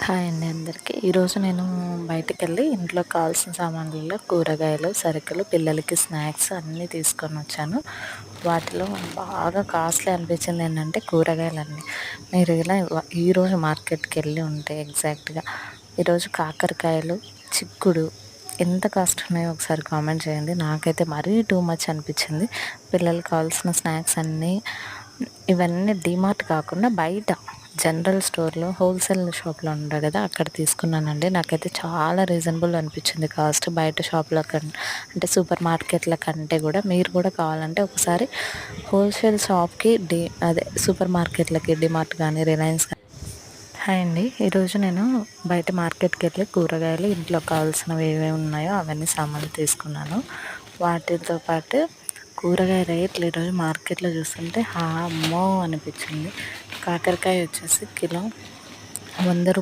Hi అండి అందరికీ. ఈరోజు నేను బయటికెళ్ళి ఇంట్లో కావాల్సిన సామాన్లలో కూరగాయలు, సరుకులు, పిల్లలకి స్నాక్స్ అన్నీ తీసుకొనొచ్చాను. వాటిలో బాగా కాస్ట్లీ అనిపించింది ఏంటంటే కూరగాయలన్నీ. మీరు ఇలా ఈరోజు మార్కెట్‌కెళ్ళి ఉంటే ఎగ్జాక్ట్‌గా ఈరోజు కాకరకాయలు, చిక్కుడు ఎంత కాస్ట్ ఉన్నాయో ఒకసారి కామెంట్ చేయండి. నాకైతే మరీ టూ మచ్ అనిపించింది. పిల్లలకి కావాల్సిన స్నాక్స్ అన్నీ ఇవన్నీ డీమార్ట్ కాకుండా బయట జనరల్ స్టోర్‌లో హోల్‌సేల్ షాప్‌లో ఉంటాయి కదా! అక్కడ తీసుకున్నానండి. నాకైతే చాలా రీజనబుల్ అనిపించింది కాస్ట్. బయట షాప్‌ల అంటే సూపర్ మార్కెట్‌ల కంటే కూడా మీరు కూడా కావాలంటే ఒకసారి హోల్‌సేల్ షాప్‌కి అదే సూపర్ మార్కెట్‌లకి డీమార్ట్ కానీ, రిలయన్స్ కానీ. హాయ్ అండి. ఈరోజు నేను బయట మార్కెట్‌కెళ్ళి కూరగాయలు ఇంట్లో కావాల్సినవి ఏవేవి ఉన్నాయో అవన్నీ సామాన్లు తీసుకున్నాను. వాటితో పాటు కూరగాయ రేట్లు ఈరోజు మార్కెట్‌లో చూస్తుంటే అమ్మో అనిపించింది. కాకరకాయ వచ్చేసి కిలో రూ. 100